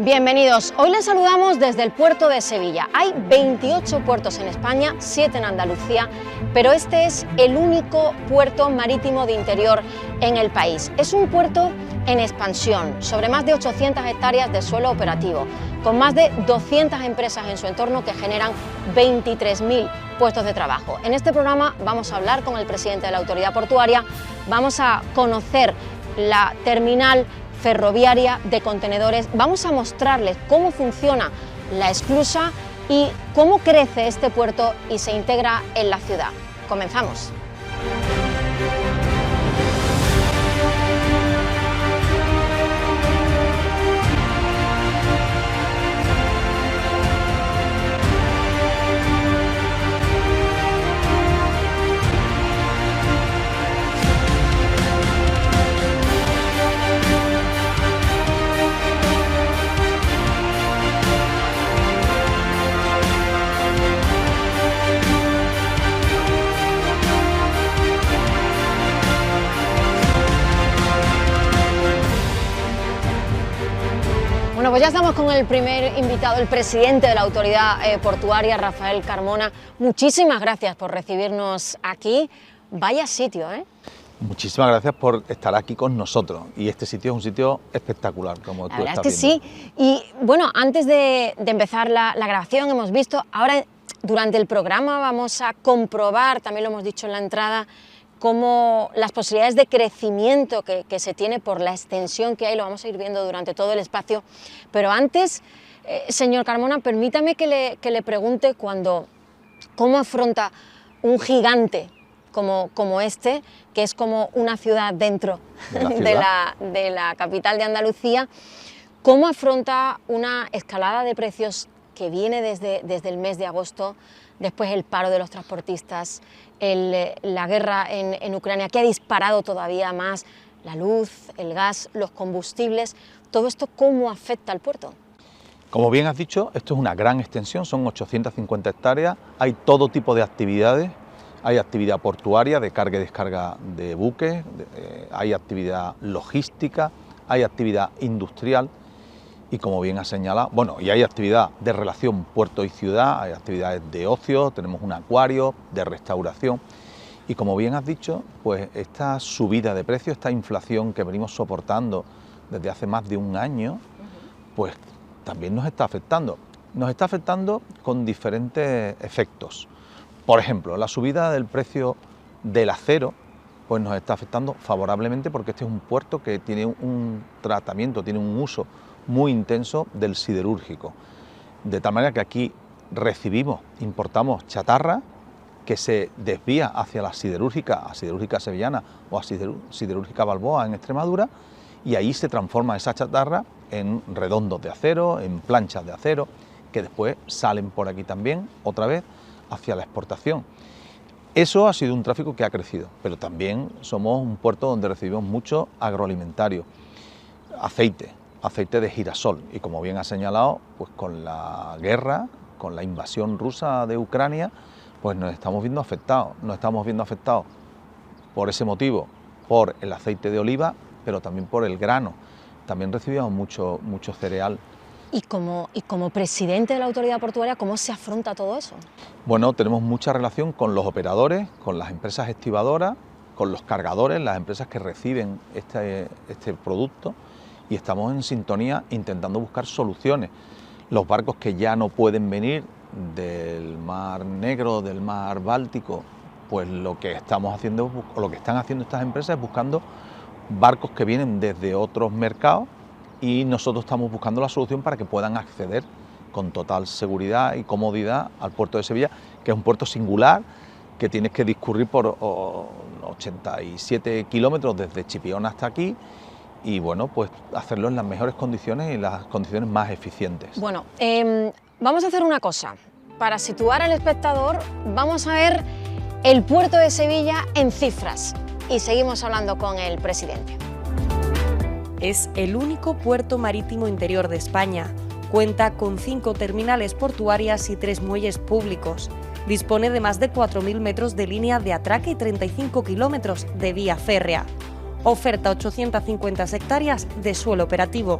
Bienvenidos, hoy les saludamos desde el puerto de Sevilla. Hay 28 puertos en España, 7 en Andalucía, pero este es el único puerto marítimo de interior en el país. Es un puerto en expansión, sobre más de 800 hectáreas de suelo operativo, con más de 200 empresas en su entorno que generan 23.000 puestos de trabajo. En este programa vamos a hablar con el presidente de la autoridad portuaria, vamos a conocer la terminal ferroviaria de contenedores, vamos a mostrarles cómo funciona la esclusa y cómo crece este puerto y se integra en la ciudad. Comenzamos. Bueno, pues ya estamos con el primer invitado, el presidente de la autoridad portuaria, Rafael Carmona. Muchísimas gracias por recibirnos aquí. Vaya sitio, ¿eh? Muchísimas gracias por estar aquí con nosotros. Y este sitio es un sitio espectacular, como tú estás viendo. Sí. Y bueno, antes de empezar la grabación hemos visto, ahora durante el programa vamos a comprobar, también lo hemos dicho en la entrada, cómo las posibilidades de crecimiento que se tiene por la extensión que hay, lo vamos a ir viendo durante todo el espacio. Pero antes, señor Carmona, permítame que le pregunte cómo afronta un gigante como este, que es como una ciudad dentro de la capital de Andalucía, cómo afronta una escalada de precios que viene desde el mes de agosto, después el paro de los transportistas, la guerra en Ucrania, que ha disparado todavía más la luz, el gas, los combustibles. ¿Todo esto cómo afecta al puerto? Como bien has dicho, esto es una gran extensión, son 850 hectáreas, hay todo tipo de actividades, hay actividad portuaria de carga y descarga de buques, hay actividad logística, hay actividad industrial y, como bien has señalado, y hay actividad de relación puerto y ciudad, hay actividades de ocio, tenemos un acuario, de restauración y, como bien has dicho, pues esta subida de precios, esta inflación que venimos soportando desde hace más de un año, pues también nos está afectando. Nos está afectando con diferentes efectos. Por ejemplo, la subida del precio del acero pues nos está afectando favorablemente porque este es un puerto que tiene un tratamiento, tiene un uso muy intenso del siderúrgico, de tal manera que aquí importamos chatarra que se desvía hacia la siderúrgica, a siderúrgica sevillana o a siderúrgica Balboa en Extremadura, y ahí se transforma esa chatarra en redondos de acero, en planchas de acero, que después salen por aquí también, otra vez, hacia la exportación. Eso ha sido un tráfico que ha crecido, pero también somos un puerto donde recibimos mucho agroalimentario, aceite de girasol, y como bien ha señalado, pues con la guerra, con la invasión rusa de Ucrania, pues nos estamos viendo afectados por ese motivo, por el aceite de oliva, pero también por el grano. También recibimos mucho cereal. Y como presidente de la autoridad portuaria, ¿cómo se afronta todo eso? Bueno, tenemos mucha relación con los operadores, con las empresas estibadoras, con los cargadores, las empresas que reciben este producto, y estamos en sintonía intentando buscar soluciones. Los barcos que ya no pueden venir del Mar Negro, del Mar Báltico, pues lo que están haciendo estas empresas es buscando barcos que vienen desde otros mercados, y nosotros estamos buscando la solución para que puedan acceder con total seguridad y comodidad al puerto de Sevilla, que es un puerto singular, que tienes que discurrir por 87 kilómetros desde Chipiona hasta aquí, y bueno, pues hacerlo en las mejores condiciones y las condiciones más eficientes. Bueno, vamos a hacer una cosa. Para situar al espectador, vamos a ver el puerto de Sevilla en cifras y seguimos hablando con el presidente. Es el único puerto marítimo interior de España. Cuenta con 5 terminales portuarias y 3 muelles públicos. Dispone de más de 4.000 metros de línea de atraque y 35 kilómetros de vía férrea. Oferta 850 hectáreas de suelo operativo.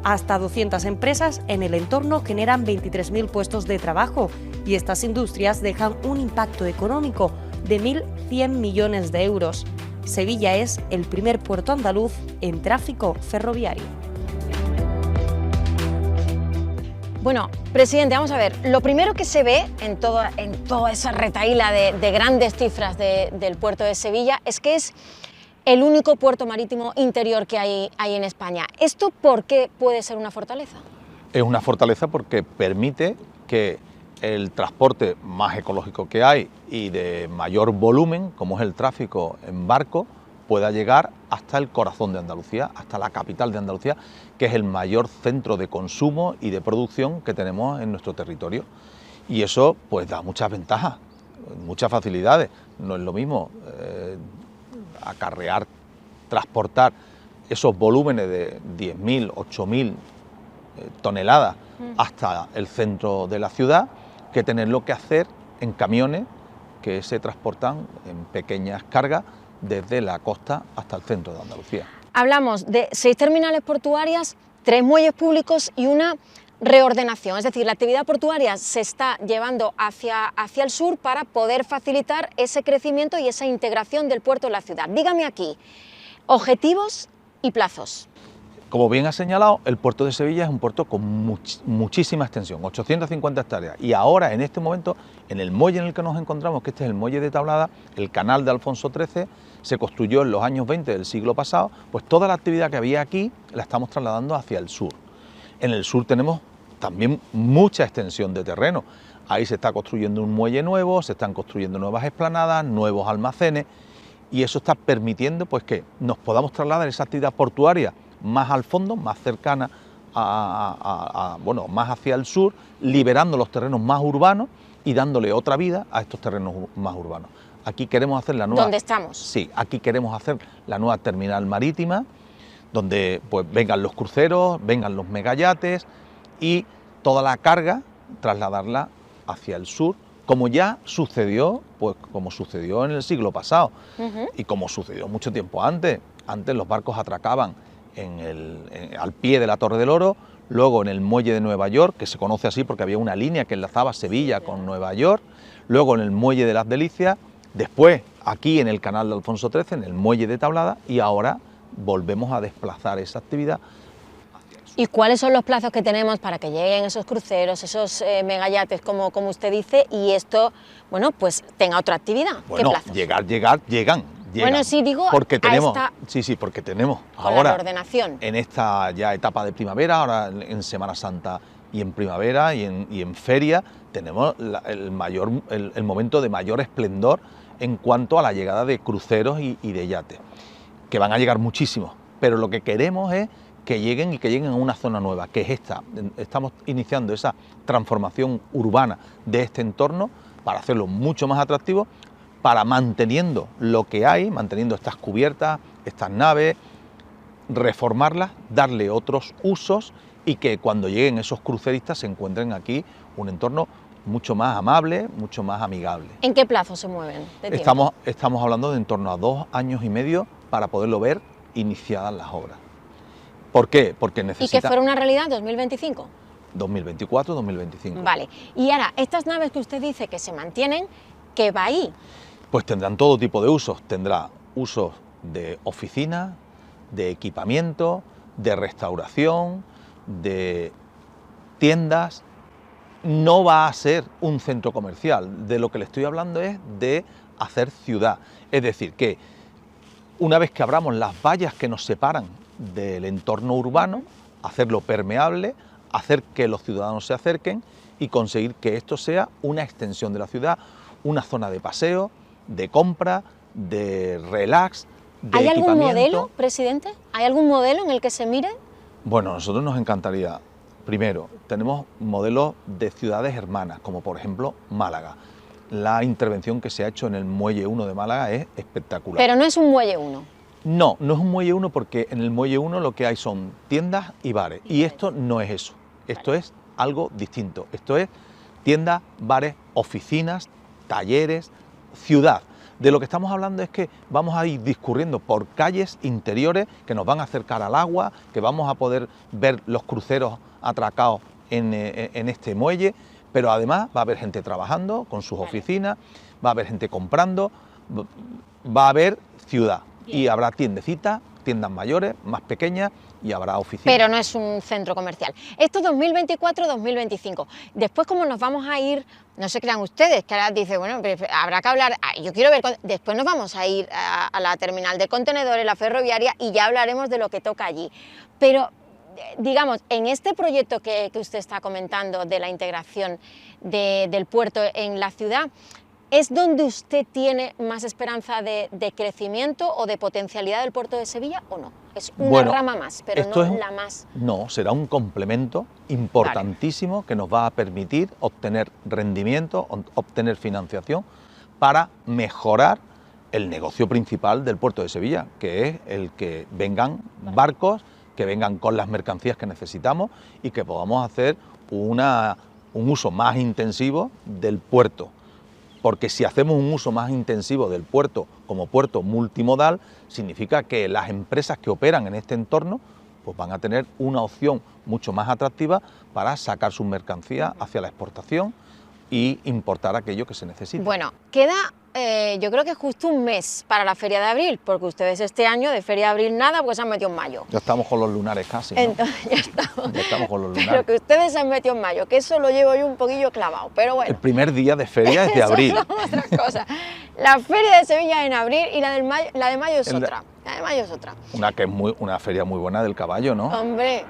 Hasta 200 empresas en el entorno generan 23.000 puestos de trabajo y estas industrias dejan un impacto económico de 1.100 millones de euros. Sevilla es el primer puerto andaluz en tráfico ferroviario. Bueno, presidente, vamos a ver, lo primero que se ve en toda esa retahíla de grandes cifras del puerto de Sevilla es que es el único puerto marítimo interior que hay en España. ¿Esto por qué puede ser una fortaleza? Es una fortaleza porque permite que el transporte más ecológico que hay y de mayor volumen, como es el tráfico en barco, pueda llegar hasta el corazón de Andalucía, hasta la capital de Andalucía, que es el mayor centro de consumo y de producción que tenemos en nuestro territorio. Y eso pues da muchas ventajas, muchas facilidades. No es lo mismo acarrear, transportar esos volúmenes de 10.000, 8.000 toneladas hasta el centro de la ciudad, que tenerlo que hacer en camiones que se transportan en pequeñas cargas desde la costa hasta el centro de Andalucía. Hablamos de 6 terminales portuarias, 3 muelles públicos y una reordenación, es decir, la actividad portuaria se está llevando hacia el sur para poder facilitar ese crecimiento y esa integración del puerto en la ciudad. Dígame aquí, objetivos y plazos. Como bien ha señalado, el puerto de Sevilla es un puerto con muchísima extensión, 850 hectáreas, y ahora en este momento, en el muelle en el que nos encontramos, que este es el muelle de Tablada, el canal de Alfonso XIII, se construyó en los años 20 del siglo pasado, pues toda la actividad que había aquí la estamos trasladando hacia el sur. En el sur tenemos también mucha extensión de terreno. Ahí se está construyendo un muelle nuevo, se están construyendo nuevas explanadas, nuevos almacenes, y eso está permitiendo pues que nos podamos trasladar esa actividad portuaria más al fondo, más cercana bueno, más hacia el sur, liberando los terrenos más urbanos y dándole otra vida a estos terrenos más urbanos. Aquí queremos hacer la nueva... ¿Dónde estamos? Sí, aquí queremos hacer la nueva terminal marítima, donde pues vengan los cruceros, vengan los megayates y toda la carga trasladarla hacia el sur, como ya sucedió, pues como sucedió en el siglo pasado y como sucedió mucho tiempo antes. Antes los barcos atracaban al pie de la Torre del Oro, luego en el muelle de Nueva York, que se conoce así porque había una línea que enlazaba Sevilla con Nueva York, luego en el muelle de Las Delicias, después aquí en el canal de Alfonso XIII, en el muelle de Tablada, y ahora volvemos a desplazar esa actividad. ¿Y cuáles son los plazos que tenemos para que lleguen esos cruceros, esos megayates, como usted dice, y esto, bueno, pues tenga otra actividad? Bueno, ¿qué plazos? llegan. Bueno, sí, digo, porque tenemos, a esta, sí, porque tenemos con ahora, la reordenación, en esta ya etapa de primavera, ahora en Semana Santa y en primavera y en feria, tenemos el momento de mayor esplendor en cuanto a la llegada de cruceros y de yates, que van a llegar muchísimos, pero lo que queremos es que lleguen y que lleguen a una zona nueva, que es esta. Estamos iniciando esa transformación urbana de este entorno para hacerlo mucho más atractivo, para manteniendo lo que hay, manteniendo estas cubiertas, estas naves, reformarlas, darle otros usos y que cuando lleguen esos cruceristas se encuentren aquí un entorno mucho más amable, mucho más amigable. ¿En qué plazo se mueven de tiempo? Estamos hablando de en torno a 2 años y medio para poderlo ver iniciadas las obras. ¿Por qué? Porque necesita... ¿Y que fuera una realidad 2025? 2024, 2025. Vale. Y ahora, estas naves que usted dice que se mantienen, ¿qué va ahí? Pues tendrán todo tipo de usos. Tendrá usos de oficina, de equipamiento, de restauración, de tiendas. No va a ser un centro comercial. De lo que le estoy hablando es de hacer ciudad. Es decir, que una vez que abramos las vallas que nos separan del entorno urbano, hacerlo permeable, hacer que los ciudadanos se acerquen y conseguir que esto sea una extensión de la ciudad, una zona de paseo, de compra, de relax, de ¿Hay equipamiento. algún modelo, presidente? ¿Hay algún modelo en el que se mire? Bueno, a nosotros nos encantaría. Primero, tenemos modelos de ciudades hermanas, como por ejemplo Málaga. La intervención que se ha hecho en el Muelle 1 de Málaga es espectacular. Pero no es un muelle 1. No, no es un Muelle 1 porque en el Muelle 1 lo que hay son tiendas y bares. Y esto no es eso. Esto es algo distinto. Esto es tiendas, bares, oficinas, talleres, ciudad. De lo que estamos hablando es que vamos a ir discurriendo por calles interiores que nos van a acercar al agua, que vamos a poder ver los cruceros atracados en este muelle, pero además va a haber gente trabajando con sus oficinas, va a haber gente comprando, va a haber ciudad y habrá tiendecitas, tiendas mayores, más pequeñas, y habrá oficinas. Pero no es un centro comercial. Esto 2024-2025. Después, como nos vamos a ir, no se crean ustedes, que ahora dice, bueno, habrá que hablar, yo quiero ver, después nos vamos a ir a la terminal de contenedores, la ferroviaria, y ya hablaremos de lo que toca allí. Pero, digamos, en este proyecto que usted está comentando de la integración del puerto en la ciudad, ¿es donde usted tiene más esperanza de crecimiento o de potencialidad del puerto de Sevilla o no? Es una rama más, pero no la más... No, será un complemento importantísimo que nos va a permitir obtener rendimiento, obtener financiación para mejorar el negocio principal del puerto de Sevilla, que es el que vengan barcos, que vengan con las mercancías que necesitamos y que podamos hacer un uso más intensivo del puerto. Porque si hacemos un uso más intensivo del puerto como puerto multimodal, significa que las empresas que operan en este entorno pues van a tener una opción mucho más atractiva para sacar sus mercancías hacia la exportación y importar aquello que se necesita. Bueno, queda yo creo que justo un mes para la Feria de Abril, porque ustedes este año de Feria de Abril nada, pues se han metido en mayo. Ya estamos con los lunares casi, ¿no? Entonces ya estamos. Ya estamos con los lunares. Pero que ustedes se han metido en mayo, que eso lo llevo yo un poquillo clavado, pero bueno. El primer día de feria es de abril. Eso son otras cosas. La Feria de Sevilla es en abril y la de mayo es otra. La de mayo es otra. Una feria muy buena del caballo, ¿no? Hombre.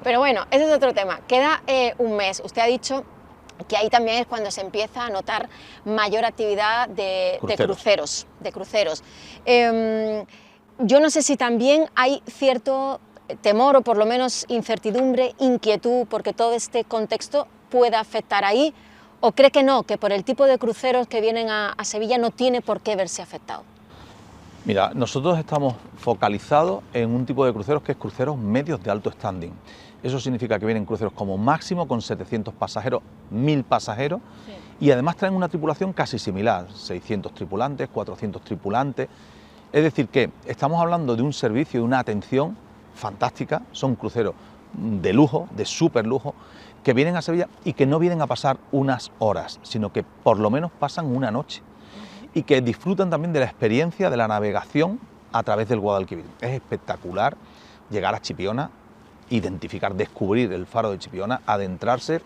Pero bueno, ese es otro tema. Queda un mes. Usted ha dicho que ahí también es cuando se empieza a notar mayor actividad de cruceros. Yo no sé si también hay cierto temor o por lo menos incertidumbre, inquietud, porque todo este contexto pueda afectar ahí, o cree que no, que por el tipo de cruceros que vienen a Sevilla no tiene por qué verse afectado. Mira, nosotros estamos focalizados en un tipo de cruceros que es cruceros medios de alto standing. Eso significa que vienen cruceros como máximo con 700 pasajeros, 1000 pasajeros, sí. Y además traen una tripulación casi similar, 600 tripulantes, 400 tripulantes. Es decir, que estamos hablando de un servicio, de una atención fantástica. Son cruceros de lujo, de súper lujo, que vienen a Sevilla y que no vienen a pasar unas horas, sino que por lo menos pasan una noche. Y que disfrutan también de la experiencia de la navegación a través del Guadalquivir. Es espectacular llegar a Chipiona, identificar, descubrir el faro de Chipiona, adentrarse,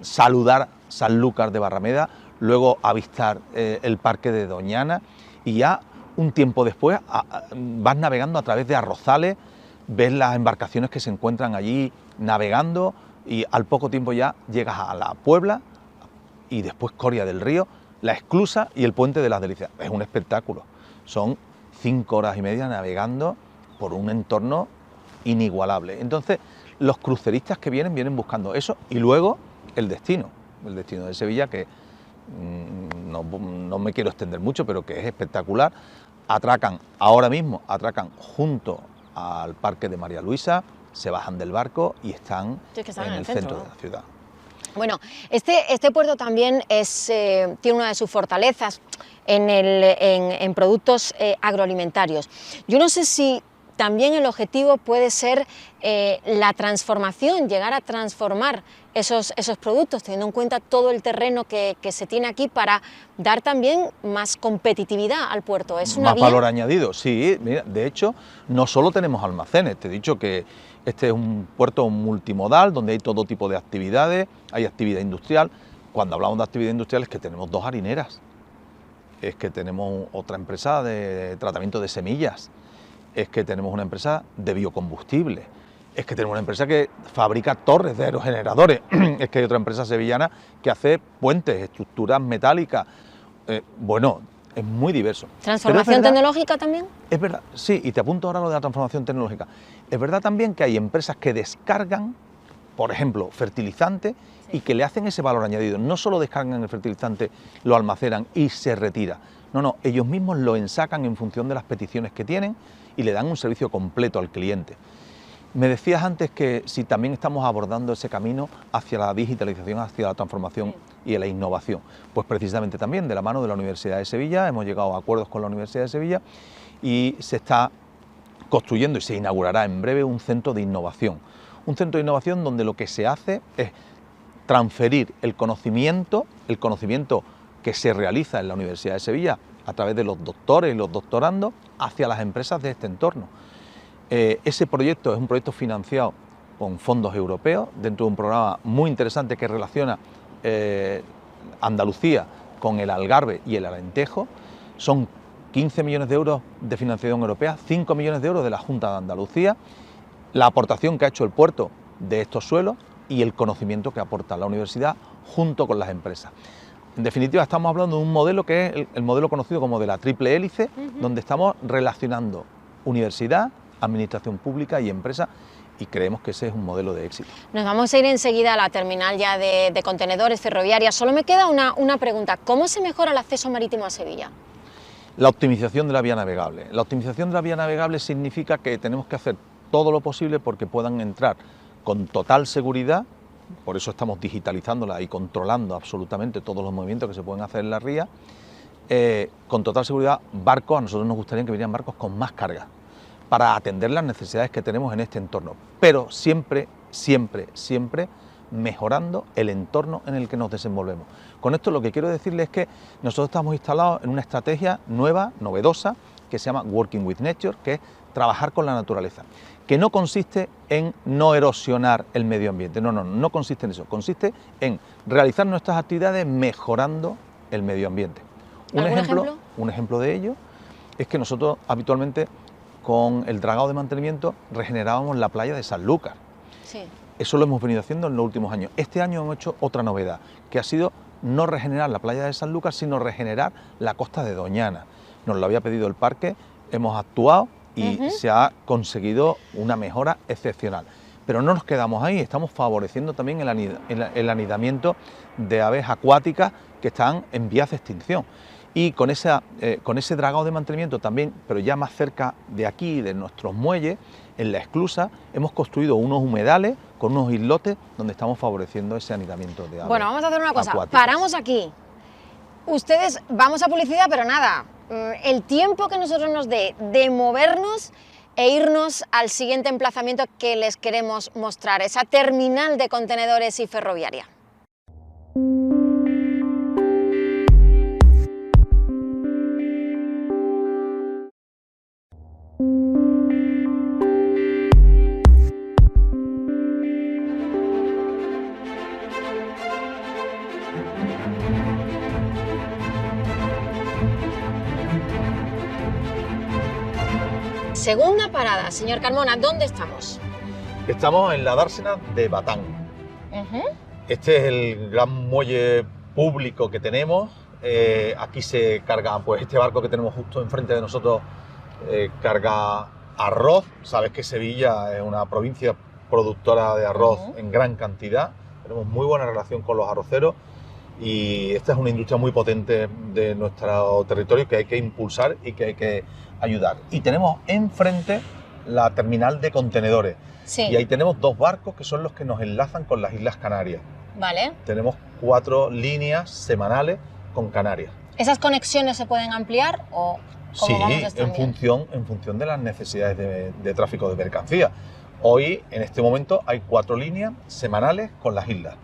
saludar Sanlúcar de Barrameda, luego avistar el parque de Doñana y ya un tiempo después vas navegando a través de arrozales, ves las embarcaciones que se encuentran allí navegando y al poco tiempo ya llegas a la Puebla y después Coria del Río, la Esclusa y el Puente de las Delicias. Es un espectáculo, son 5 horas y media navegando por un entorno inigualable. Entonces, los cruceristas que vienen buscando eso y luego el destino de Sevilla, que no me quiero extender mucho, pero que es espectacular. Ahora mismo atracan junto al Parque de María Luisa, se bajan del barco y están en el centro de la ciudad. Bueno, este puerto también tiene una de sus fortalezas en productos agroalimentarios. Yo no sé si también el objetivo puede ser la transformación, llegar a transformar esos productos, teniendo en cuenta todo el terreno que se tiene aquí para dar también más competitividad al puerto. ¿Es una más valor añadido? Sí, mira, de hecho, no solo tenemos almacenes, te he dicho que este es un puerto multimodal donde hay todo tipo de actividades, hay actividad industrial. Cuando hablamos de actividad industrial es que tenemos 2 harineras, es que tenemos otra empresa de tratamiento de semillas, es que tenemos una empresa de biocombustible, es que tenemos una empresa que fabrica torres de aerogeneradores, es que hay otra empresa sevillana que hace puentes, estructuras metálicas. Bueno, es muy diverso. ¿Transformación tecnológica también? Es verdad, sí, y te apunto ahora lo de la transformación tecnológica. Es verdad también que hay empresas que descargan, por ejemplo, fertilizantes, y que le hacen ese valor añadido. No solo descargan el fertilizante, lo almacenan y se retira. No, ellos mismos lo ensacan en función de las peticiones que tienen y le dan un servicio completo al cliente. Me decías antes que si también estamos abordando ese camino hacia la digitalización, hacia la transformación y la innovación. Pues precisamente también de la mano de la Universidad de Sevilla, hemos llegado a acuerdos con la Universidad de Sevilla y se está construyendo y se inaugurará en breve un centro de innovación. Un centro de innovación donde lo que se hace es transferir el conocimiento que se realiza en la Universidad de Sevilla a través de los doctores y los doctorandos hacia las empresas de este entorno. Ese proyecto es un proyecto financiado con fondos europeos dentro de un programa muy interesante que relaciona Andalucía con el Algarve y el Alentejo. Son 15 millones de euros de financiación europea, 5 millones de euros de la Junta de Andalucía, la aportación que ha hecho el puerto de estos suelos y el conocimiento que aporta la universidad junto con las empresas. En definitiva, estamos hablando de un modelo que es el modelo conocido como de la triple hélice, donde estamos relacionando universidad, administración pública y empresa, y creemos que ese es un modelo de éxito. Nos vamos a ir enseguida a la terminal ya de contenedores ferroviaria. Solo me queda una pregunta. ¿Cómo se mejora el acceso marítimo a Sevilla? La optimización de la vía navegable. La optimización de la vía navegable significa que tenemos que hacer todo lo posible porque puedan entrar con total seguridad, por eso estamos digitalizándola y controlando absolutamente todos los movimientos que se pueden hacer en la ría, con total seguridad barcos. A nosotros nos gustaría que vinieran barcos con más carga, para atender las necesidades que tenemos en este entorno, pero siempre, siempre, siempre mejorando el entorno en el que nos desenvolvemos. Con esto lo que quiero decirles es que nosotros estamos instalados en una estrategia nueva, novedosa, que se llama Working with Nature, que es trabajar con la naturaleza, que no consiste en no erosionar el medio ambiente, no consiste en eso, consiste en realizar nuestras actividades mejorando el medio ambiente. Un ejemplo de ello es que nosotros habitualmente con el dragado de mantenimiento regenerábamos la playa de Sanlúcar. Sí. Eso lo hemos venido haciendo en los últimos años. Este año hemos hecho otra novedad, que ha sido no regenerar la playa de Sanlúcar, sino regenerar la costa de Doñana. Nos lo había pedido el parque, hemos actuado y se ha conseguido una mejora excepcional. Pero no nos quedamos ahí, estamos favoreciendo también el anidamiento de aves acuáticas que están en vías de extinción. Y con ese dragado de mantenimiento también, pero ya más cerca de aquí, de nuestros muelles, en la esclusa, hemos construido unos humedales con unos islotes donde estamos favoreciendo ese anidamiento de aves. Bueno, vamos a hacer una cosa, acuáticas. Paramos aquí. Ustedes, vamos a publicidad, pero nada, el tiempo que nosotros nos dé de movernos e irnos al siguiente emplazamiento que les queremos mostrar, esa terminal de contenedores y ferroviaria. Segunda parada, señor Carmona, ¿dónde estamos? Estamos en la dársena de Batán. Este es el gran muelle público que tenemos. Aquí se carga, pues este barco que tenemos justo enfrente de nosotros carga arroz. Sabes que Sevilla es una provincia productora de arroz en gran cantidad. Tenemos muy buena relación con los arroceros y esta es una industria muy potente de nuestro territorio que hay que impulsar y que hay que ayudar. Y tenemos enfrente la terminal de contenedores. Sí. Y ahí tenemos dos barcos que son los que nos enlazan con las Islas Canarias. Vale. Tenemos 4 líneas semanales con Canarias. ¿Esas conexiones se pueden ampliar o cómo Sí, vamos en función de las necesidades de tráfico de mercancía. Hoy, en este momento, hay 4 líneas semanales con las islas.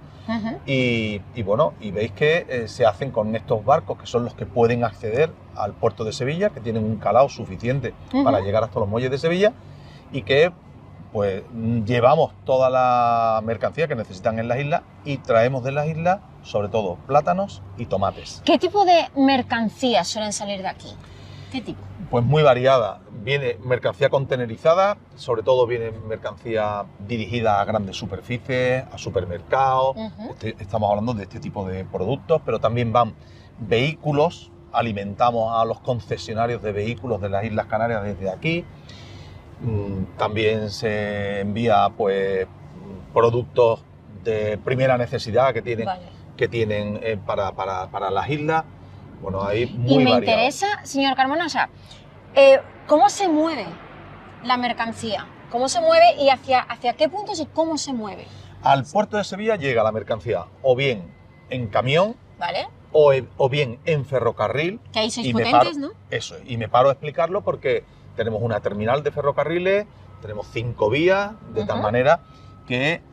Y bueno, y veis que se hacen con estos barcos que son los que pueden acceder al puerto de Sevilla, que tienen un calado suficiente para llegar hasta los muelles de Sevilla y que pues llevamos toda la mercancía que necesitan en las islas y traemos de las islas sobre todo plátanos y tomates. ¿Qué tipo de mercancías suelen salir de aquí? ¿Qué tipo? Pues muy variada. Viene mercancía contenerizada, sobre todo viene mercancía dirigida a grandes superficies, a supermercados. Estamos hablando de este tipo de productos, pero también van vehículos. Alimentamos a los concesionarios de vehículos de las Islas Canarias desde aquí. También se envía pues productos de primera necesidad que tienen para las islas. Bueno, hay muy Y me variado. interesa, señor Carmona, o sea, ¿cómo se mueve la mercancía? ¿Cómo se mueve y hacia qué puntos y cómo se mueve? Al puerto de Sevilla llega la mercancía o bien en camión, ¿Vale? o bien en ferrocarril. Que ahí sois y potentes, ¿no? Eso, y me paro a explicarlo porque tenemos una terminal de ferrocarriles, tenemos 5 vías, de tal manera que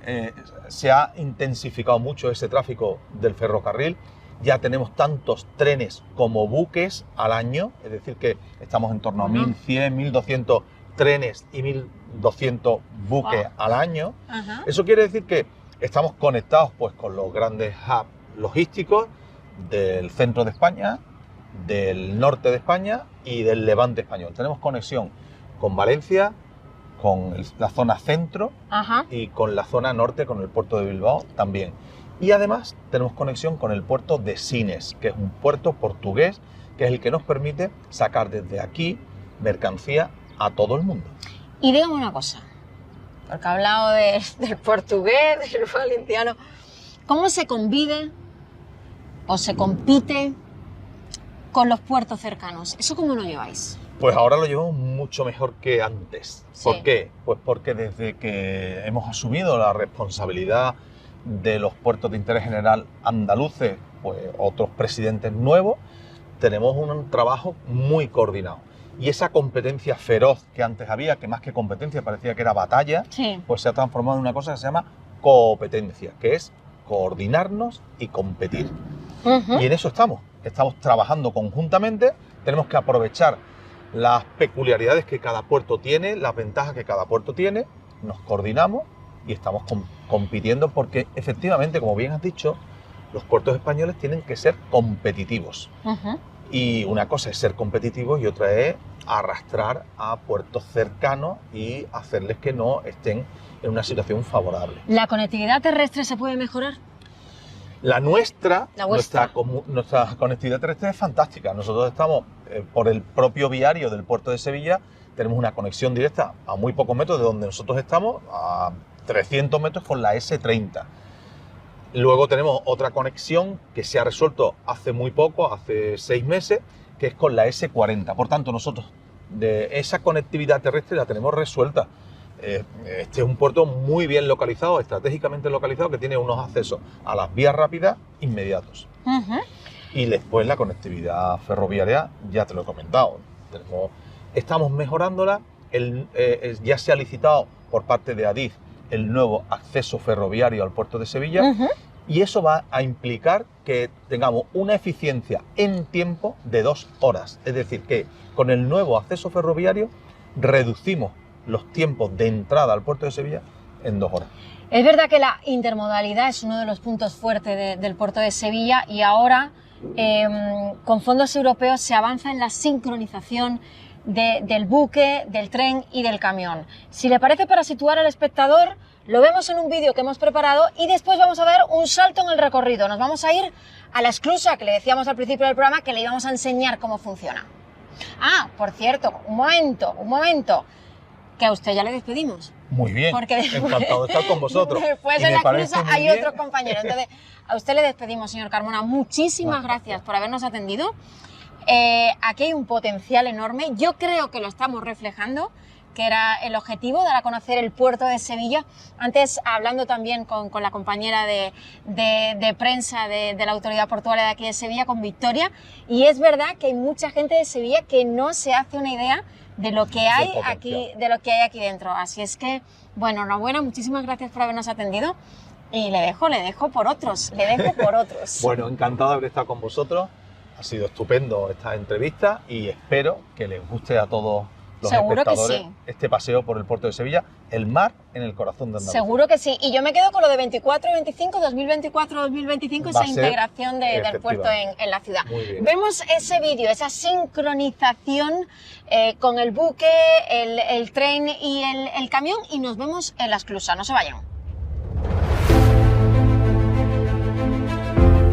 se ha intensificado mucho ese tráfico del ferrocarril. Ya tenemos tantos trenes como buques al año, es decir que estamos en torno a 1.100, 1.200 trenes y 1.200 buques al año. Eso quiere decir que estamos conectados pues con los grandes hubs logísticos del centro de España, del norte de España y del levante español. Tenemos conexión con Valencia, con la zona centro y con la zona norte, con el puerto de Bilbao también. Y además tenemos conexión con el puerto de Sines, que es un puerto portugués, que es el que nos permite sacar desde aquí mercancía a todo el mundo. Y dígame una cosa, porque ha hablado del portugués, del valenciano, ¿cómo se convive o se compite con los puertos cercanos? ¿Eso cómo lo lleváis? Pues ahora lo llevamos mucho mejor que antes. Sí. ¿Por qué? Pues porque desde que hemos asumido la responsabilidad de los puertos de interés general andaluces, pues otros presidentes nuevos, tenemos un trabajo muy coordinado. Y esa competencia feroz que antes había, que más que competencia parecía que era batalla, pues se ha transformado en una cosa que se llama competencia, que es coordinarnos y competir. Y en eso estamos trabajando conjuntamente, tenemos que aprovechar las peculiaridades que cada puerto tiene, las ventajas que cada puerto tiene, nos coordinamos y estamos compitiendo porque efectivamente, como bien has dicho, los puertos españoles tienen que ser competitivos. Y una cosa es ser competitivos y otra es arrastrar a puertos cercanos y hacerles que no estén en una situación favorable. ¿La conectividad terrestre se puede mejorar? Nuestra conectividad terrestre es fantástica. Nosotros estamos por el propio viario del puerto de Sevilla, tenemos una conexión directa a muy pocos metros de donde nosotros estamos, a 300 metros con la S30. Luego tenemos otra conexión que se ha resuelto hace muy poco, hace 6 meses, que es con la S40. Por tanto, nosotros de esa conectividad terrestre la tenemos resuelta. Este es un puerto muy bien localizado, estratégicamente localizado, que tiene unos accesos a las vías rápidas inmediatos. Y después la conectividad ferroviaria, ya te lo he comentado, estamos mejorándola. Ya se ha licitado por parte de Adif el nuevo acceso ferroviario al puerto de Sevilla, y eso va a implicar que tengamos una eficiencia en tiempo de 2 horas. Es decir, que con el nuevo acceso ferroviario reducimos los tiempos de entrada al puerto de Sevilla en 2 horas. Es verdad que la intermodalidad es uno de los puntos fuertes del puerto de Sevilla y ahora con fondos europeos se avanza en la sincronización del buque, del tren y del camión. Si le parece, para situar al espectador, lo vemos en un vídeo que hemos preparado y después vamos a ver un salto en el recorrido. Nos vamos a ir a la esclusa que le decíamos al principio del programa, que le íbamos a enseñar cómo funciona. Ah, por cierto, un momento, que a usted ya le despedimos. Muy bien, porque encantado de estar con vosotros. Después en la esclusa hay otros compañeros. Entonces, a usted le despedimos, señor Carmona. Muchísimas gracias por habernos atendido. Aquí hay un potencial enorme, yo creo que lo estamos reflejando, que era el objetivo, dar a conocer el puerto de Sevilla. Antes, hablando también con la compañera de prensa de la autoridad portuaria de aquí de Sevilla, con Victoria, y es verdad que hay mucha gente de Sevilla que no se hace una idea de lo que hay aquí dentro. Así es que, bueno, enhorabuena, muchísimas gracias por habernos atendido. Y le dejo por otros. Bueno, encantado de haber estado con vosotros. Ha sido estupendo esta entrevista y espero que les guste a todos los espectadores este paseo por el puerto de Sevilla, el mar en el corazón de Andalucía. Seguro que sí. Y yo me quedo con lo de 24-25, 2024-2025, esa integración del puerto en la ciudad. Vemos ese vídeo, esa sincronización con el buque, el tren y el camión, y nos vemos en la esclusa. No se vayan.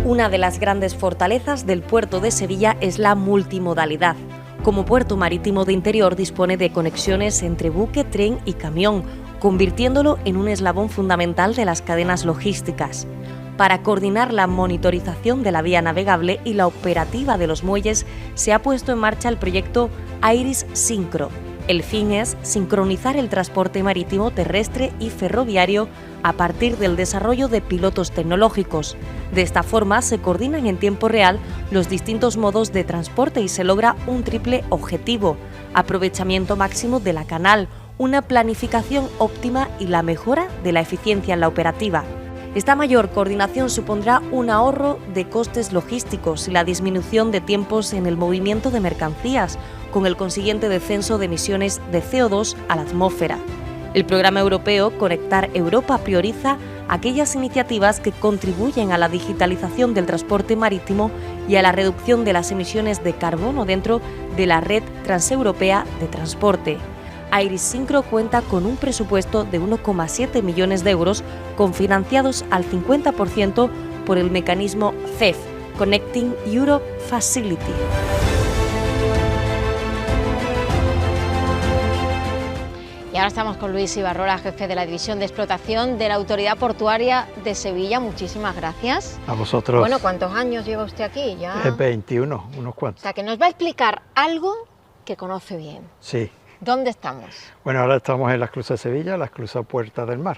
Una de las grandes fortalezas del puerto de Sevilla es la multimodalidad. Como puerto marítimo de interior dispone de conexiones entre buque, tren y camión, convirtiéndolo en un eslabón fundamental de las cadenas logísticas. Para coordinar la monitorización de la vía navegable y la operativa de los muelles, se ha puesto en marcha el proyecto Iris Syncro. El fin es sincronizar el transporte marítimo terrestre y ferroviario a partir del desarrollo de pilotos tecnológicos. De esta forma se coordinan en tiempo real los distintos modos de transporte y se logra un triple objetivo: aprovechamiento máximo de la canal, una planificación óptima y la mejora de la eficiencia en la operativa. Esta mayor coordinación supondrá un ahorro de costes logísticos y la disminución de tiempos en el movimiento de mercancías, con el consiguiente descenso de emisiones de CO2 a la atmósfera. El programa europeo Conectar Europa prioriza aquellas iniciativas que contribuyen a la digitalización del transporte marítimo y a la reducción de las emisiones de carbono dentro de la red transeuropea de transporte. Airisincro cuenta con un presupuesto de 1,7 millones de euros, cofinanciados al 50% por el mecanismo CEF, Connecting Europe Facility. Y ahora estamos con Luis Ibarrola, jefe de la División de Explotación de la Autoridad Portuaria de Sevilla. Muchísimas gracias. A vosotros. Bueno, ¿cuántos años lleva usted aquí? Ya... 21, unos cuantos. O sea, que nos va a explicar algo que conoce bien. Sí. ¿Dónde estamos? Bueno, ahora estamos en la esclusa de Sevilla, la esclusa Puerta del Mar,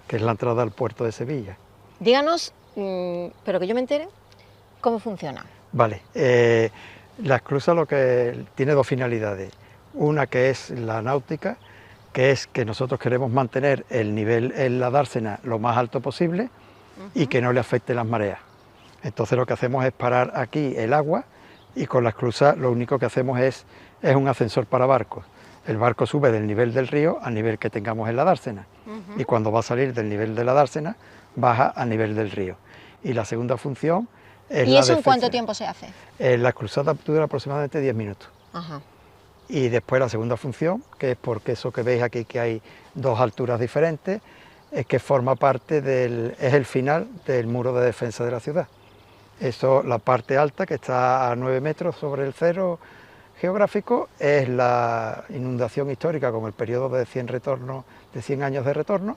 que es la entrada al puerto de Sevilla. Díganos, pero que yo me entere, ¿cómo funciona? Vale, la esclusa lo que tiene dos finalidades. Una que es la náutica, que es que nosotros queremos mantener el nivel en la dársena lo más alto posible y que no le afecte las mareas. Entonces lo que hacemos es parar aquí el agua y con la esclusa lo único que hacemos es un ascensor para barcos. El barco sube del nivel del río al nivel que tengamos en la dársena y cuando va a salir del nivel de la dársena baja al nivel del río. Y la segunda función es ¿Y eso en cuánto tiempo se hace? La esclusada dura aproximadamente 10 minutos. Ajá. Y después la segunda función, que es porque eso que veis aquí que hay dos alturas diferentes, es que forma parte es el final del muro de defensa de la ciudad. Eso, la parte alta, que está a 9 metros sobre el cero geográfico, es la inundación histórica con el periodo de 100 años de retorno,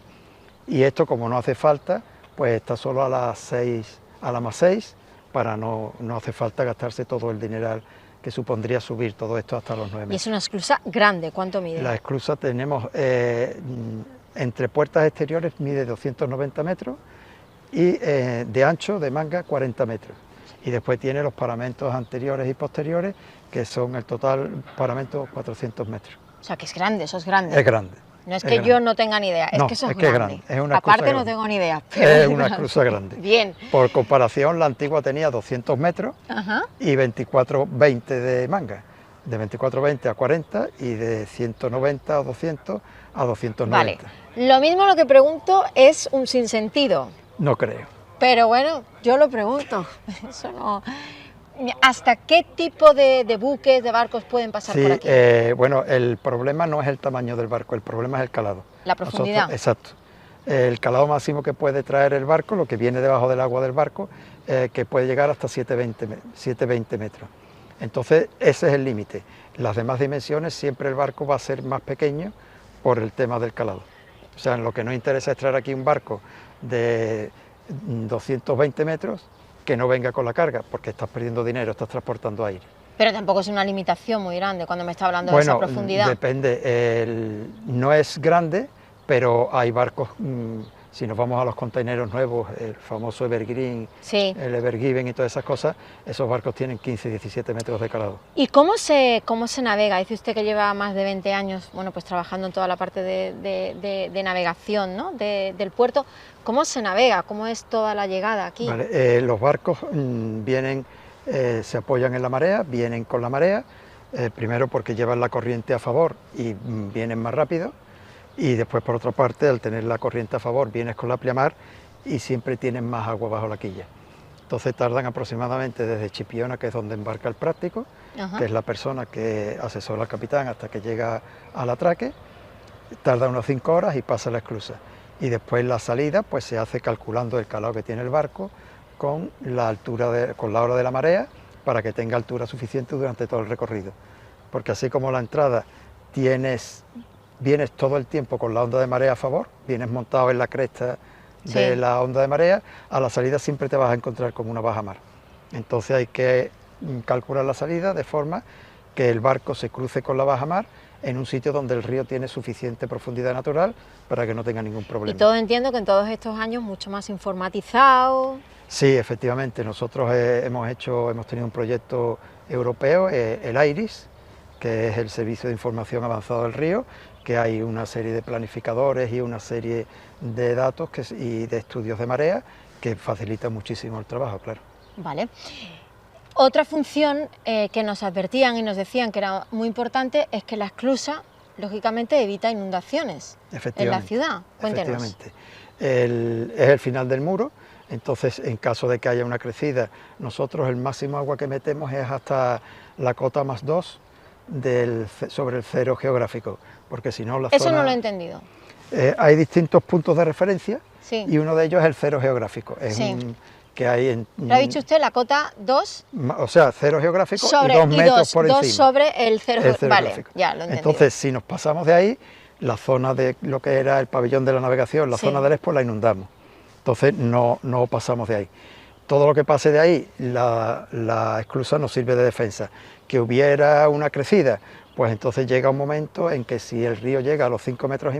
y esto, como no hace falta, pues está solo a la más 6, para no hace falta gastarse todo el dineral que supondría subir todo esto hasta los 9 metros. Y es una esclusa grande, ¿cuánto mide? La esclusa tenemos, entre puertas exteriores mide 290 metros y de ancho, de manga, 40 metros. Y después tiene los paramentos anteriores y posteriores, que son el total paramento 400 metros. O sea, que es grande, eso es grande. Es grande. No es que grande. Yo no tenga ni idea, es no, que eso es grande. grande. Es una Aparte no grande. tengo ni idea. Es una esclusa grande. Bien. Por comparación, la antigua tenía 200 metros Ajá. y 24,20 de manga. De 24,20 a 40 y de 190 o 200 a 290. Vale. Lo mismo lo que pregunto es un sinsentido. No creo. Pero bueno, yo lo pregunto. Eso no... ¿Hasta qué tipo de buques, de barcos pueden pasar por aquí? Bueno, el problema no es el tamaño del barco, el problema es el calado. La profundidad. Exacto. El calado máximo que puede traer el barco, lo que viene debajo del agua del barco, que puede llegar hasta 720 metros. Entonces, ese es el límite. Las demás dimensiones, siempre el barco va a ser más pequeño por el tema del calado. O sea, lo que nos interesa es traer aquí un barco de 220 metros, que no venga con la carga, porque estás perdiendo dinero, estás transportando aire. Pero tampoco es una limitación muy grande cuando me está hablando de esa profundidad. Depende, no es grande, pero hay barcos, si nos vamos a los contenedores nuevos, el famoso Evergreen, sí, el Evergiven y todas esas cosas, esos barcos tienen 15, 17 metros de calado. ¿Y cómo se navega? Dice usted que lleva más de 20 años, bueno, pues trabajando en toda la parte de navegación, ¿no? Del puerto. ¿Cómo se navega? ¿Cómo es toda la llegada aquí? Vale, los barcos vienen, se apoyan en la marea, vienen con la marea, primero porque llevan la corriente a favor y vienen más rápido, y después por otra parte, al tener la corriente a favor, vienes con la pleamar y siempre tienen más agua bajo la quilla. Entonces tardan aproximadamente desde Chipiona, que es donde embarca el práctico, que es la persona que asesora al capitán hasta que llega al atraque, tarda unas 5 horas y pasa la esclusa. Y después la salida pues se hace calculando el calado que tiene el barco con la altura con la hora de la marea, para que tenga altura suficiente durante todo el recorrido. Porque así como la entrada vienes todo el tiempo con la onda de marea a favor, vienes montado en la cresta de la onda de marea, a la salida siempre te vas a encontrar con una baja mar. Entonces hay que calcular la salida de forma que el barco se cruce con la baja mar en un sitio donde el río tiene suficiente profundidad natural para que no tenga ningún problema. Y todo entiendo que en todos estos años mucho más informatizado. Sí, efectivamente, nosotros hemos tenido un proyecto europeo, el IRIS, que es el Servicio de Información Avanzado del Río, que hay una serie de planificadores y una serie de datos y de estudios de marea que facilitan muchísimo el trabajo, claro. Vale. Otra función que nos advertían y nos decían que era muy importante es que la esclusa, lógicamente, evita inundaciones en la ciudad. Cuéntenos. Efectivamente. Es el final del muro, entonces en caso de que haya una crecida, nosotros el máximo agua que metemos es hasta la cota +2 sobre el cero geográfico, porque si no la Eso zona... no lo he entendido. Hay distintos puntos de referencia, Sí. y uno de ellos es el cero geográfico. Es Sí. que hay en... Lo ha dicho usted, la cota 2 O sea, cero geográfico sobre, y 2 metros por dos encima. sobre el cero, El cero vale, geográfico. ya lo he entendido. Entonces, si nos pasamos de ahí, la zona de lo que era el pabellón de la navegación, la Sí. zona del Expo, la inundamos. Entonces, no pasamos de ahí. Todo lo que pase de ahí, la esclusa nos sirve de defensa. Que hubiera una crecida, pues entonces llega un momento en que si el río llega a los 5,5 metros,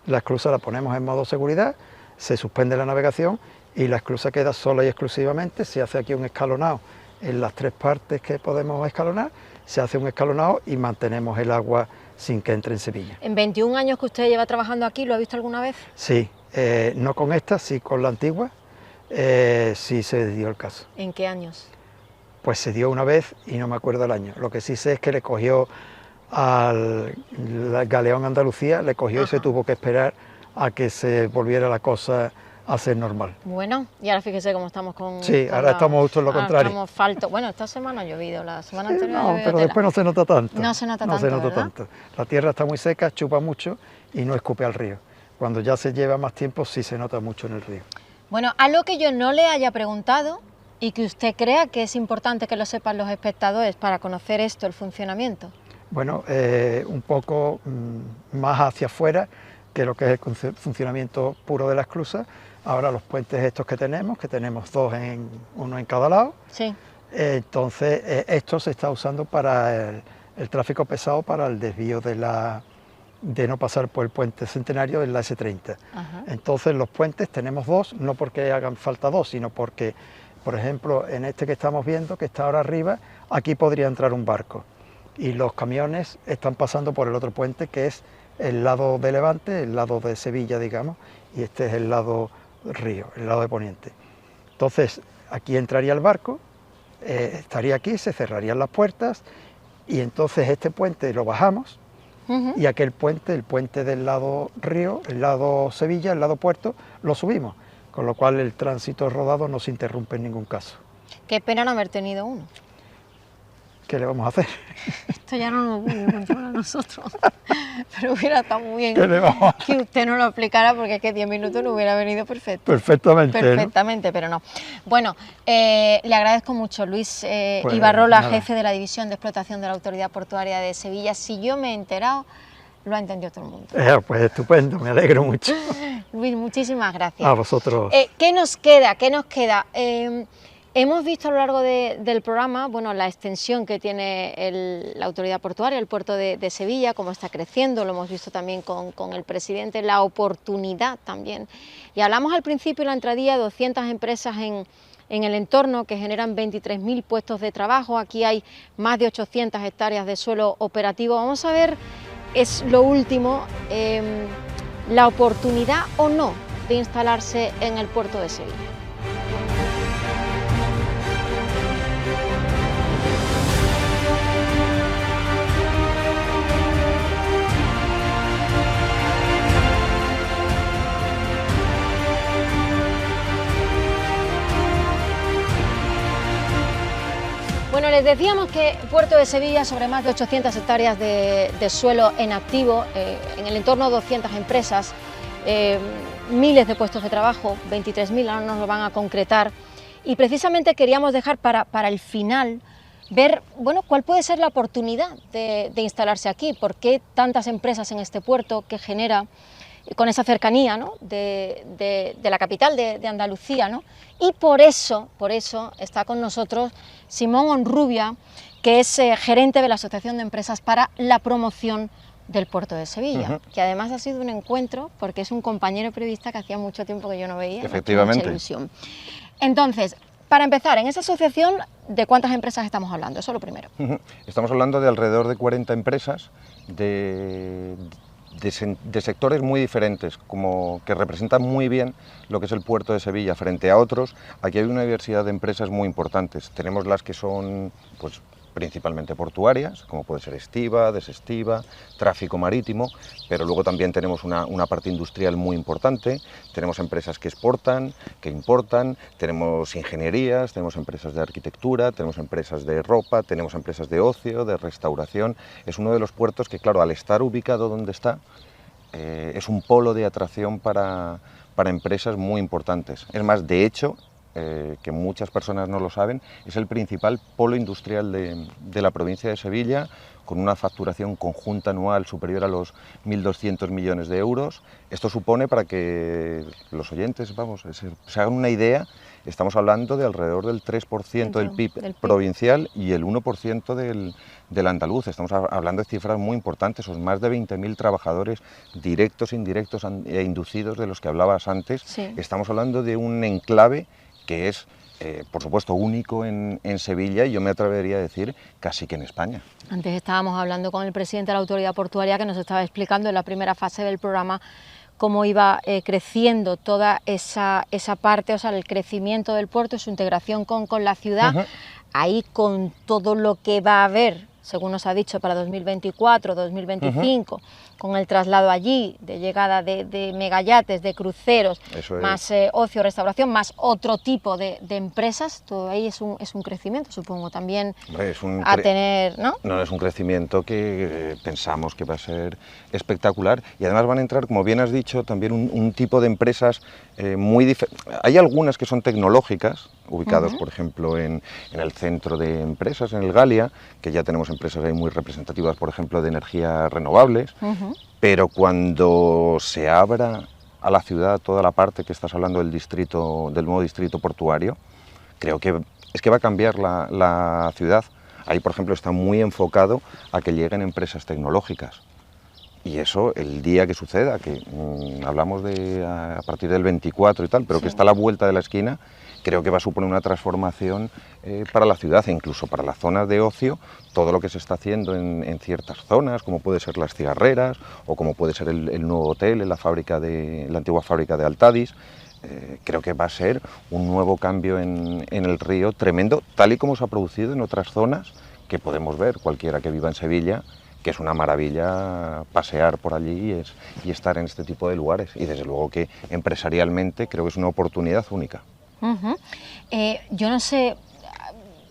la esclusa la ponemos en modo seguridad, se suspende la navegación y la esclusa queda sola y exclusivamente. Se hace aquí un escalonado en las 3 partes que podemos escalonar, se hace un escalonado y mantenemos el agua sin que entre en Sevilla. En 21 años que usted lleva trabajando aquí, ¿lo ha visto alguna vez? Sí, no con esta, sí con la antigua, sí se dio el caso. ¿En qué años? Pues se dio una vez y no me acuerdo el año. Lo que sí sé es que le cogió al galeón Andalucía, le cogió y se tuvo que esperar a que se volviera la cosa a ser normal. Bueno, y ahora fíjese cómo estamos con... Sí, con ahora estamos justo en lo ahora contrario. Estamos falto. Bueno, esta semana ha llovido, la semana Sí, anterior ha no, llovido pero tela. después no se nota tanto. No se nota No tanto, se nota ¿verdad? tanto. La tierra está muy seca, chupa mucho y no escupe al río. Cuando ya se lleva más tiempo sí se nota mucho en el río. Bueno, algo que yo no le haya preguntado y que usted crea que es importante que lo sepan los espectadores para conocer esto, el funcionamiento. Bueno, un poco más hacia afuera que lo que es el funcionamiento puro de la esclusa. Ahora los puentes estos que tenemos dos, uno en cada lado. Sí. Entonces esto se está usando para el tráfico pesado, para el desvío de no pasar por el puente Centenario en la S30. Ajá. Entonces los puentes tenemos 2, no porque hagan falta 2, sino porque, por ejemplo, en este que estamos viendo, que está ahora arriba, aquí podría entrar un barco. Y los camiones están pasando por el otro puente, que es el lado de Levante, el lado de Sevilla, digamos, y este es el lado río, el lado de Poniente. Entonces, aquí entraría el barco, estaría aquí, se cerrarían las puertas, y entonces este puente lo bajamos, y aquel puente, el puente del lado río, el lado Sevilla, el lado puerto, lo subimos, con lo cual el tránsito rodado no se interrumpe en ningún caso. Qué pena no haber tenido uno. ¿Qué le vamos a hacer? Esto ya no nos puede controlar a nosotros. Pero hubiera estado muy bien ¿Qué le vamos a hacer? que usted nos lo explicara, porque es que 10 minutos no hubiera venido perfecto. Perfectamente, ¿no? Perfectamente, pero no. Bueno, le agradezco mucho, Luis Pues, Ibarrola, nada. jefe de la División de Explotación de la Autoridad Portuaria de Sevilla. Si yo me he enterado, lo ha entendido todo el mundo. Pues estupendo, me alegro mucho. Luis, muchísimas gracias. A vosotros. ¿Qué nos queda? ¿Qué nos queda? Hemos visto a lo largo del programa, bueno, la extensión que tiene la autoridad portuaria, el puerto de Sevilla, cómo está creciendo, lo hemos visto también con el presidente, la oportunidad también. Y hablamos al principio, en la entradilla, de 200 empresas en el entorno que generan 23.000 puestos de trabajo. Aquí hay más de 800 hectáreas de suelo operativo. Vamos a ver, es lo último, la oportunidad o no de instalarse en el puerto de Sevilla. Bueno, les decíamos que Puerto de Sevilla, sobre más de 800 hectáreas de suelo en activo, en el entorno de 200 empresas, miles de puestos de trabajo, 23.000, ahora nos lo van a concretar, y precisamente queríamos dejar para el final ver, bueno, cuál puede ser la oportunidad de instalarse aquí, por qué tantas empresas en este puerto que genera con esa cercanía, ¿no?, de la capital de Andalucía, ¿no? Y por eso está con nosotros Simón Honrubia, que es gerente de la Asociación de Empresas para la Promoción del Puerto de Sevilla, que además ha sido un encuentro porque es un compañero periodista que hacía mucho tiempo que yo no veía. Efectivamente. Mucha ilusión. Entonces, para empezar, en esa asociación, ¿de cuántas empresas estamos hablando? Eso es lo primero. Estamos hablando de alrededor de 40 empresas de sectores muy diferentes, como que representan muy bien lo que es el puerto de Sevilla frente a otros. Aquí hay una diversidad de empresas muy importantes. Tenemos las que son, pues, principalmente portuarias, como puede ser estiva, desestiva, tráfico marítimo, pero luego también tenemos una parte industrial muy importante, tenemos empresas que exportan, que importan, tenemos ingenierías, tenemos empresas de arquitectura, tenemos empresas de ropa, tenemos empresas de ocio, de restauración. Es uno de los puertos que, claro, al estar ubicado donde está, es un polo de atracción para empresas muy importantes. Es más, de hecho, que muchas personas no lo saben, es el principal polo industrial de la provincia de Sevilla, con una facturación conjunta anual superior a los 1.200 millones de euros. Esto supone, para que los oyentes se hagan una idea, estamos hablando de alrededor del 3% del PIB provincial y el 1% del andaluz. Estamos hablando de cifras muy importantes, son más de 20.000 trabajadores directos, indirectos e inducidos de los que hablabas antes. Sí. Estamos hablando de un enclave que es, por supuesto, único en Sevilla y yo me atrevería a decir casi que en España. Antes estábamos hablando con el presidente de la Autoridad Portuaria, que nos estaba explicando en la primera fase del programa cómo iba creciendo toda esa parte, o sea, el crecimiento del puerto, su integración con la ciudad, ahí con todo lo que va a haber, según nos ha dicho, para 2024, 2025, con el traslado allí, de llegada de megayates, de cruceros, más ocio, restauración, más otro tipo de empresas, todo ahí es un crecimiento, supongo, también. Hombre, a tener, ¿no? No, es un crecimiento que pensamos que va a ser espectacular, y además van a entrar, como bien has dicho, también un tipo de empresas muy diferentes. Hay algunas que son tecnológicas, ubicados, por ejemplo, en el centro de empresas, en el Galia, que ya tenemos empresas ahí muy representativas, por ejemplo, de energías renovables, pero cuando se abra a la ciudad toda la parte que estás hablando del nuevo distrito portuario, creo que es que va a cambiar la ciudad. Ahí, por ejemplo, está muy enfocado a que lleguen empresas tecnológicas. Y eso, el día que suceda, que hablamos de a partir del 24 y tal, pero que está a la vuelta de la esquina, creo que va a suponer una transformación para la ciudad e incluso para las zonas de ocio. Todo lo que se está haciendo en ciertas zonas, como puede ser las cigarreras o como puede ser el nuevo hotel en la antigua fábrica de Altadis, creo que va a ser un nuevo cambio en el río tremendo, tal y como se ha producido en otras zonas que podemos ver cualquiera que viva en Sevilla, que es una maravilla pasear por allí y estar en este tipo de lugares. Y desde luego que empresarialmente creo que es una oportunidad única. Yo no sé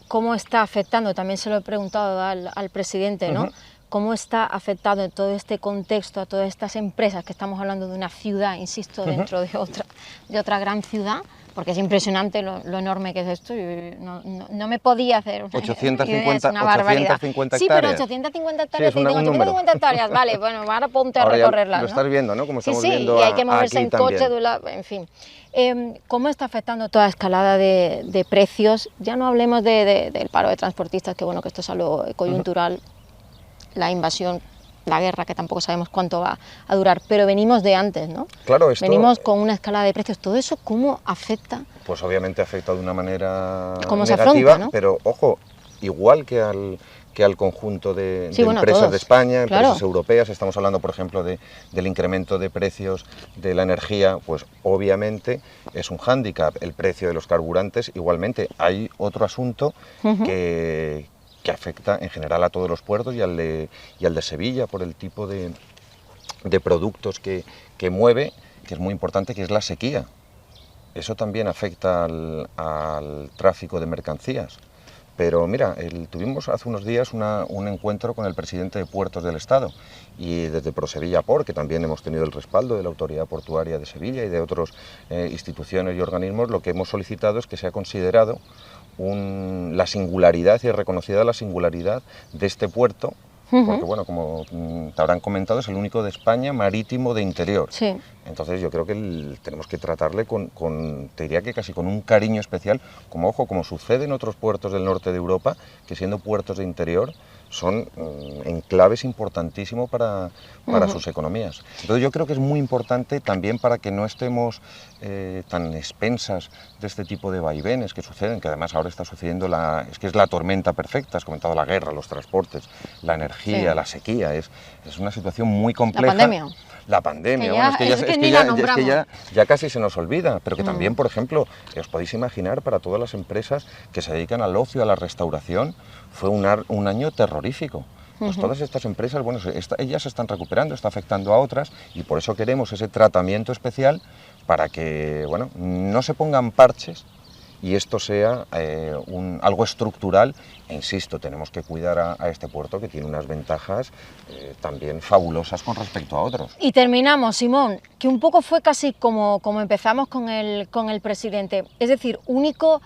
cómo está afectando, también se lo he preguntado al presidente, ¿no? ¿Cómo está afectando en todo este contexto a todas estas empresas, que estamos hablando de una ciudad, insisto, dentro de otra gran ciudad? Porque es impresionante lo enorme que es esto. No me podía hacer una 850, es una barbaridad. 850 sí, hectáreas. Pero 850 hectáreas, Sí, es un 850 hectáreas, vale, bueno, ahora ponte a recorrerlas, lo estás viendo, ¿no? Como estamos viendo y hay que moverse aquí en coche, también. en fin. ¿Cómo está afectando toda escalada de precios? Ya no hablemos del paro de transportistas, que bueno, que esto es algo coyuntural, la invasión, la guerra, que tampoco sabemos cuánto va a durar, pero venimos de antes, ¿no? Claro, esto... Venimos con una escalada de precios. ¿Todo eso cómo afecta? Pues obviamente afecta de una manera ¿Cómo negativa, se afronta, ¿no? Pero ojo, igual que al conjunto de empresas todos, de España, empresas claro. europeas, estamos hablando, por ejemplo, del incremento de precios de la energía, pues obviamente es un hándicap el precio de los carburantes. Igualmente hay otro asunto que afecta en general a todos los puertos y al de Sevilla, por el tipo de productos que mueve, que es muy importante, que es la sequía. Eso también afecta al tráfico de mercancías. Pero mira, tuvimos hace unos días un encuentro con el presidente de Puertos del Estado, y desde ProSevilla Port, que también hemos tenido el respaldo de la Autoridad Portuaria de Sevilla y de otras instituciones y organismos, lo que hemos solicitado es que sea considerado la singularidad y reconocida la singularidad de este puerto porque bueno, como te habrán comentado, es el único de España marítimo de interior. Sí. Entonces yo creo que tenemos que tratarle te diría que casi con un cariño especial, como sucede en otros puertos del norte de Europa, que siendo puertos de interior son enclaves importantísimos para sus economías. Entonces yo creo que es muy importante también para que no estemos tan expensas de este tipo de vaivenes que suceden, que además ahora está sucediendo es la tormenta perfecta, has comentado la guerra, los transportes, la energía, la sequía, es una situación muy compleja. La pandemia, ya casi se nos olvida, pero que también, por ejemplo, os podéis imaginar para todas las empresas que se dedican al ocio, a la restauración, fue un año terrorífico. Pues todas estas empresas, bueno, ellas se están recuperando, está afectando a otras y por eso queremos ese tratamiento especial para que, bueno, no se pongan parches y esto sea algo estructural. E insisto, tenemos que cuidar a este puerto que tiene unas ventajas también fabulosas con respecto a otros. Y terminamos, Simón, que un poco fue casi como empezamos con el presidente, es decir, único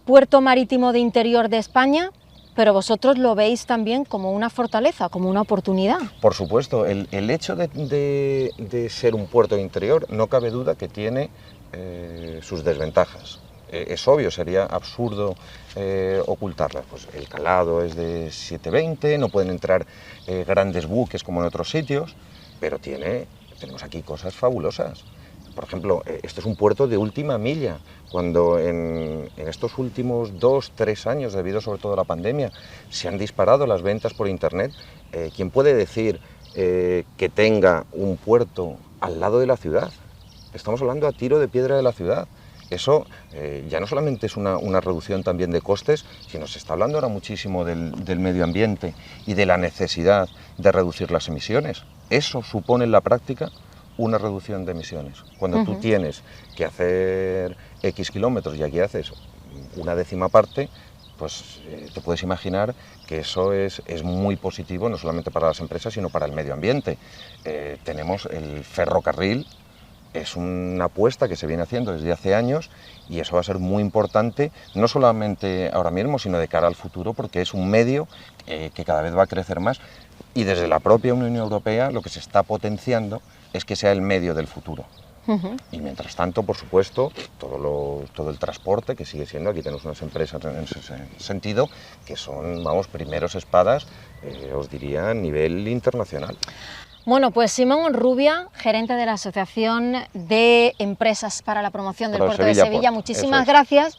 puerto marítimo de interior de España, pero vosotros lo veis también como una fortaleza, como una oportunidad. Por supuesto, el hecho de ser un puerto de interior no cabe duda que tiene sus desventajas. Es obvio, sería absurdo ocultarlas. Pues el calado es de 7,20, no pueden entrar grandes buques como en otros sitios, pero tenemos aquí cosas fabulosas. Por ejemplo, este es un puerto de última milla, cuando en estos últimos 2-3 años, debido sobre todo a la pandemia, se han disparado las ventas por internet. ¿Quién puede decir que tenga un puerto al lado de la ciudad? Estamos hablando a tiro de piedra de la ciudad. Eso ya no solamente es una reducción también de costes, sino se está hablando ahora muchísimo del medio ambiente y de la necesidad de reducir las emisiones. Eso supone en la práctica una reducción de emisiones. Cuando tú tienes que hacer X kilómetros y aquí haces una décima parte, pues te puedes imaginar que eso es muy positivo, no solamente para las empresas, sino para el medio ambiente. Tenemos el ferrocarril. Es una apuesta que se viene haciendo desde hace años y eso va a ser muy importante, no solamente ahora mismo, sino de cara al futuro, porque es un medio que cada vez va a crecer más y desde la propia Unión Europea lo que se está potenciando es que sea el medio del futuro. Y mientras tanto, por supuesto, todo el transporte que sigue siendo, aquí tenemos unas empresas en ese sentido, que son, vamos, primeros espadas, os diría, a nivel internacional. Bueno, pues Simón Rubia, gerente de la Asociación de Empresas para la Promoción del Puerto de Sevilla, muchísimas gracias.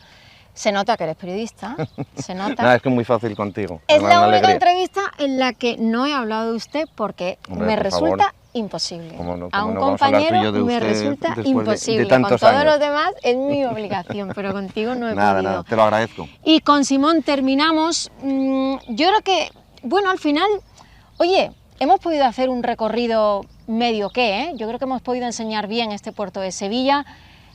Se nota que eres periodista, se nota. Nada, es que es muy fácil contigo. Es la única entrevista en la que no he hablado de usted porque me resulta imposible. A un compañero me resulta imposible. Con todos los demás es mi obligación, pero contigo no he podido. Nada, te lo agradezco. Y con Simón terminamos. Yo creo que, bueno, al final, oye, hemos podido hacer un recorrido medio yo creo que hemos podido enseñar bien este puerto de Sevilla.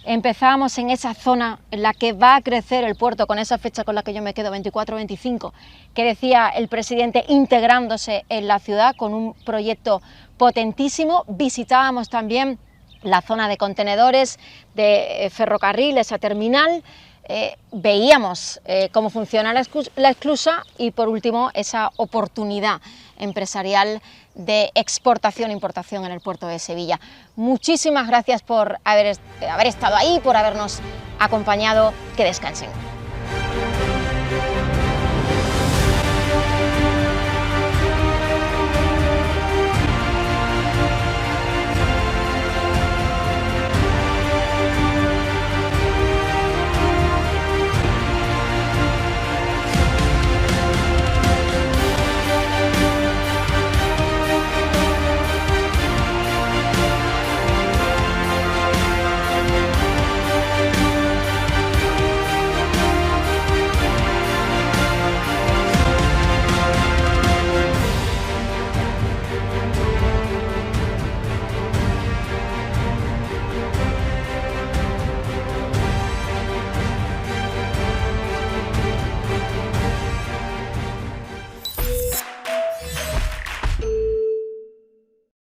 Empezábamos en esa zona en la que va a crecer el puerto, con esa fecha con la que yo me quedo, 24-25, que decía el presidente, integrándose en la ciudad con un proyecto potentísimo. Visitábamos también la zona de contenedores, de ferrocarril, esa terminal. Veíamos cómo funciona la esclusa y por último esa oportunidad empresarial de exportación e importación en el puerto de Sevilla. Muchísimas gracias por haber estado ahí, por habernos acompañado. Que descansen.